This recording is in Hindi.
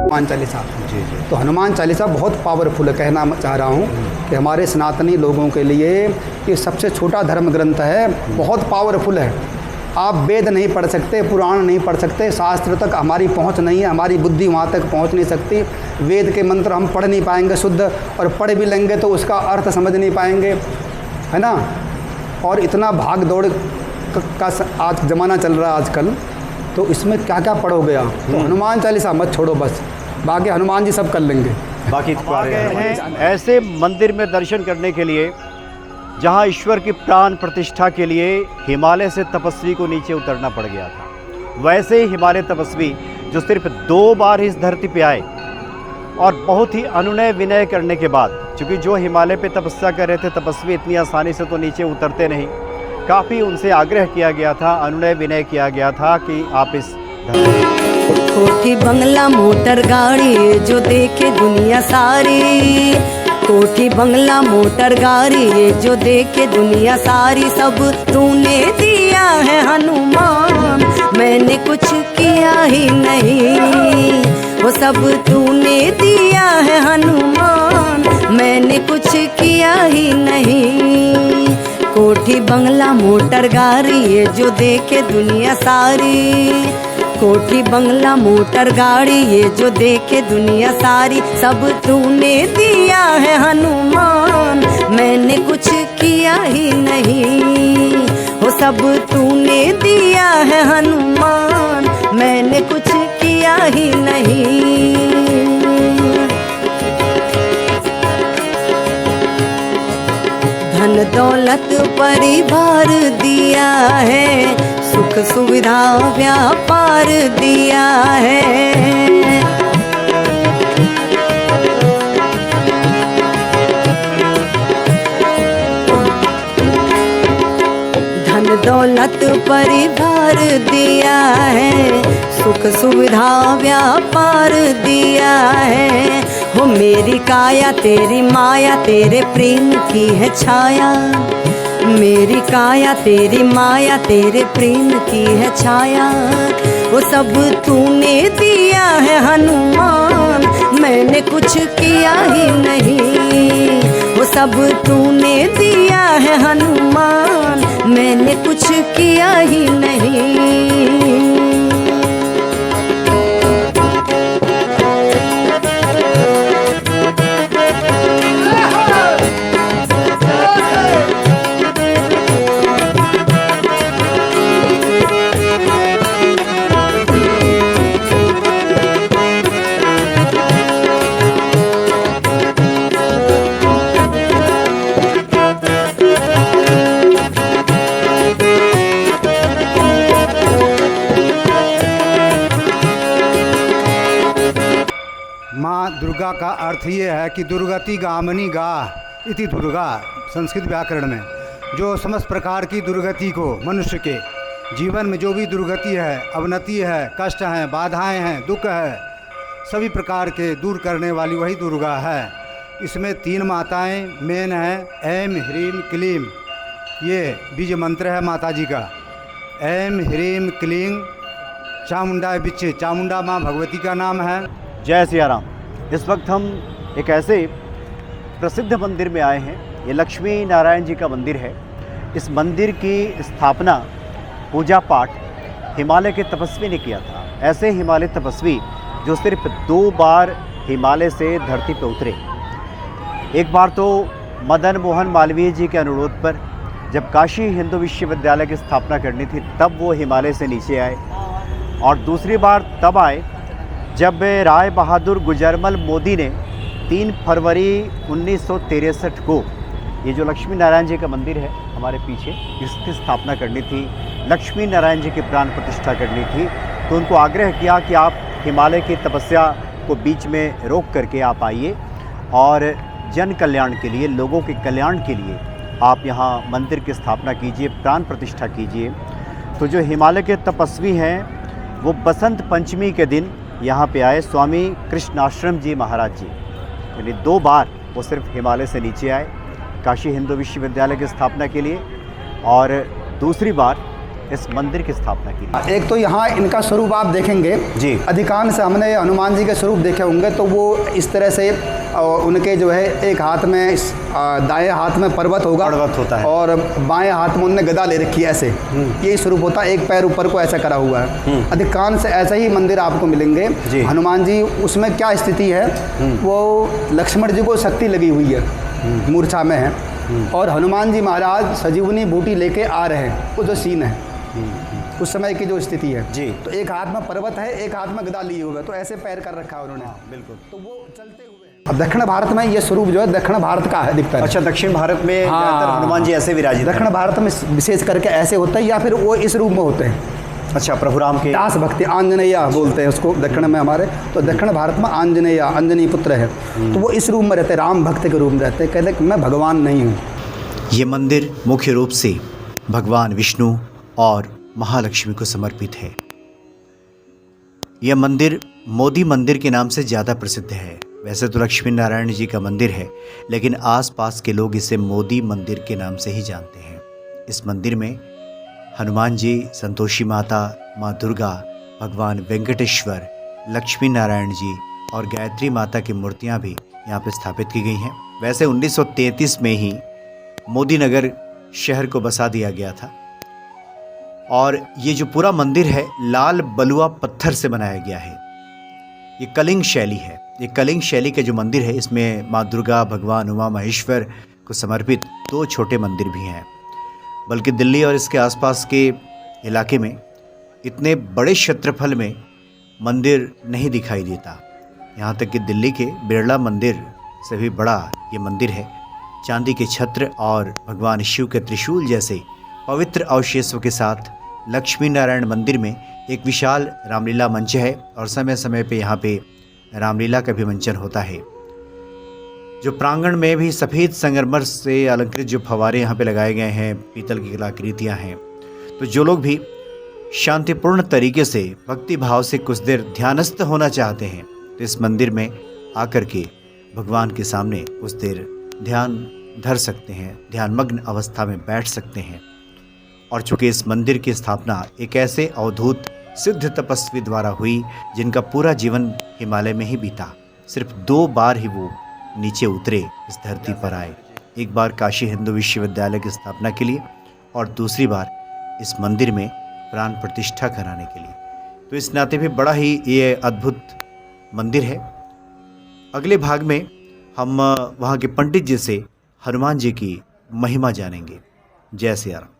हनुमान चालीसा। जी जी। तो हनुमान चालीसा बहुत पावरफुल है, कहना चाह रहा हूँ कि हमारे सनातनी लोगों के लिए ये सबसे छोटा धर्म ग्रंथ है, बहुत पावरफुल है। आप वेद नहीं पढ़ सकते, पुराण नहीं पढ़ सकते, शास्त्र तक हमारी पहुंच नहीं है, हमारी बुद्धि वहाँ तक पहुंच नहीं सकती। वेद के मंत्र हम पढ़ नहीं पाएंगे शुद्ध, और पढ़ भी लेंगे तो उसका अर्थ समझ नहीं पाएंगे, है ना। और इतना भाग दौड़ का आज ज़माना चल रहा है आजकल, तो इसमें क्या क्या पढ़ोगे आप। तो हनुमान चालीसा मत छोड़ो बस, बाकी हनुमान जी सब कर लेंगे। बाकी आ गए हैं ऐसे मंदिर में दर्शन करने के लिए जहां ईश्वर की प्राण प्रतिष्ठा के लिए हिमालय से तपस्वी को नीचे उतरना पड़ गया था। वैसे ही हिमालय तपस्वी जो सिर्फ 2 बार इस धरती पे आए और बहुत ही अनुनय विनय करने के बाद, क्योंकि जो हिमालय पे तपस्या कर रहे थे तपस्वी इतनी आसानी से तो नीचे उतरते नहीं, काफ़ी उनसे आग्रह किया गया था, अनुनय विनय किया गया था कि आप इस कोठी बंगला मोटर गाड़ी जो देखे दुनिया सारी, कोठी बंगला मोटर गाड़ी ये जो देखे दुनिया सारी, सब तूने दिया है हनुमान, मैंने कुछ किया ही नहीं। वो सब तूने दिया है हनुमान, मैंने कुछ किया ही नहीं। कोठी बंगला मोटर गाड़ी ये जो देखे दुनिया सारी, कोठी बंगला मोटर गाड़ी ये जो देखे दुनिया सारी, सब तूने दिया है हनुमान, मैंने कुछ किया ही नहीं। वो सब तूने दिया है हनुमान, मैंने कुछ किया ही नहीं। धन दौलत परिवार दिया है, सुख सुविधा व्यापार दिया है। धन दौलत परिवार दिया है, सुख सुविधा व्यापार दिया है। हो मेरी काया तेरी माया, तेरे प्रेम की है छाया, मेरी काया तेरी माया, तेरे प्रेम की है छाया। वो सब तूने दिया है हनुमान, मैंने कुछ किया ही नहीं। वो सब तूने दिया है हनुमान, मैंने कुछ किया ही नहीं। दुर्गा का अर्थ ये है कि दुर्गति गामनी गा इति दुर्गा, संस्कृत व्याकरण में जो समस्त प्रकार की दुर्गति को, मनुष्य के जीवन में जो भी दुर्गति है, अवनति है, कष्ट हैं, बाधाएं हैं, दुख है, सभी प्रकार के दूर करने वाली वही दुर्गा है। इसमें 3 माताएं मेन हैं, ऐम ह्रीम क्लीम, ये बीज मंत्र है माता जी का। ऐम ह्रीम क्लीं चामुंडा बिच्चे, चामुंडा माँ भगवती का नाम है। जय सिया राम। इस वक्त हम एक ऐसे प्रसिद्ध मंदिर में आए हैं, ये लक्ष्मी नारायण जी का मंदिर है। इस मंदिर की स्थापना, पूजा पाठ हिमालय के तपस्वी ने किया था। ऐसे हिमालय तपस्वी जो सिर्फ 2 बार हिमालय से धरती पर उतरे। एक बार तो मदन मोहन मालवीय जी के अनुरोध पर जब काशी हिंदू विश्वविद्यालय की स्थापना करनी थी तब वो हिमालय से नीचे आए, और दूसरी बार तब आए जब राय बहादुर गुजरमल मोदी ने 3 फरवरी 1963 को ये जो लक्ष्मी नारायण जी का मंदिर है हमारे पीछे, इसकी स्थापना करनी थी, लक्ष्मी नारायण जी की प्राण प्रतिष्ठा करनी थी। तो उनको आग्रह किया कि आप हिमालय की तपस्या को बीच में रोक करके आप आइए और जन कल्याण के लिए, लोगों के कल्याण के लिए आप यहाँ मंदिर की स्थापना कीजिए, प्राण प्रतिष्ठा कीजिए। तो जो हिमालय के तपस्वी हैं वो बसंत पंचमी के दिन यहाँ पे आए, स्वामी कृष्णाश्रम जी महाराज जी, यानी 2 बार वो सिर्फ हिमालय से नीचे आए काशी हिंदू विश्वविद्यालय की स्थापना के लिए, और दूसरी बार इस मंदिर की स्थापना की? एक तो यहाँ इनका स्वरूप आप देखेंगे जी। अधिकांश हमने हनुमान जी के स्वरूप देखे होंगे, तो वो इस तरह से उनके जो है एक हाथ में दाएं हाथ में पर्वत होगा, पर्वत होता है, और बाएं हाथ में उन्होंने गदा ले रखी है, ऐसे यही स्वरूप होता है, एक पैर ऊपर को ऐसा करा हुआ है। अधिकांश ऐसे ही मंदिर आपको मिलेंगे। हनुमान जी उसमें क्या स्थिति है, वो लक्ष्मण जी को शक्ति लगी हुई है, मूर्छा में है, और हनुमान जी महाराज संजीवनी बूटी लेके आ रहे हैं, वो जो सीन है उस समय की जो स्थिति है जी। तो एक हाथ में पर्वत है, एक हाथ में गदा लिए हुए, तो ऐसे पैर कर रखा है उन्होंने। बिल्कुल। तो वो चलते हुए अब दक्षिण भारत में ये स्वरूप जो है दक्षिण भारत का है, दिखता है। अच्छा, दक्षिण भारत में ज़्यादातर हनुमान जी ऐसे विराजित हैं। दक्षिण भारत में विशेष करके ऐसे होता है, या फिर वो इस रूप में होते हैं। अच्छा, प्रभु राम के दास भक्ति आंजनेया बोलते हैं उसको दक्षिण में हमारे, तो दक्षिण भारत में आंजनेया अंजनी पुत्र है, तो वो इस रूप में रहते हैं, राम भक्त के रूप में रहते हैं, कहते हैं कि मैं भगवान नहीं हूँ। ये मंदिर मुख्य रूप से भगवान विष्णु और महालक्ष्मी को समर्पित है। यह मंदिर मोदी मंदिर के नाम से ज़्यादा प्रसिद्ध है। वैसे तो लक्ष्मी नारायण जी का मंदिर है, लेकिन आसपास के लोग इसे मोदी मंदिर के नाम से ही जानते हैं। इस मंदिर में हनुमान जी, संतोषी माता, माँ दुर्गा, भगवान वेंकटेश्वर, लक्ष्मी नारायण जी और गायत्री माता की मूर्तियाँ भी यहाँ पर स्थापित की गई हैं। वैसे 1933 में ही मोदी नगर शहर को बसा दिया गया था, और ये जो पूरा मंदिर है लाल बलुआ पत्थर से बनाया गया है। ये कलिंग शैली है। ये कलिंग शैली के जो मंदिर है, इसमें माँ दुर्गा, भगवान उमा महेश्वर को समर्पित 2 छोटे मंदिर भी हैं। बल्कि दिल्ली और इसके आसपास के इलाके में इतने बड़े क्षेत्रफल में मंदिर नहीं दिखाई देता। यहाँ तक कि दिल्ली के बिरला मंदिर से भी बड़ा ये मंदिर है। चांदी के छत्र और भगवान शिव के त्रिशूल जैसे पवित्र अवशेषों के साथ लक्ष्मी नारायण मंदिर में एक विशाल रामलीला मंच है, और समय समय पे यहाँ पे रामलीला का भी मंचन होता है। जो प्रांगण में भी सफ़ेद संगमरमर से अलंकृत जो फव्वारे यहाँ पे लगाए गए हैं, पीतल की कलाकृतियाँ हैं, तो जो लोग भी शांतिपूर्ण तरीके से भक्ति भाव से कुछ देर ध्यानस्थ होना चाहते हैं, तो इस मंदिर में आकर के भगवान के सामने कुछ देर ध्यान धर सकते हैं, ध्यानमग्न अवस्था में बैठ सकते हैं। और चूँकि इस मंदिर की स्थापना एक ऐसे अवधूत सिद्ध तपस्वी द्वारा हुई जिनका पूरा जीवन हिमालय में ही बीता, सिर्फ 2 बार ही वो नीचे उतरे, इस धरती पर आए। एक बार काशी हिंदू विश्वविद्यालय की स्थापना के लिए, और दूसरी बार इस मंदिर में प्राण प्रतिष्ठा कराने के लिए। तो इस नाते भी बड़ा ही ये अद्भुत मंदिर है। अगले भाग में हम वहाँ के पंडित जी से हनुमान जी की महिमा जानेंगे। जय सिया राम।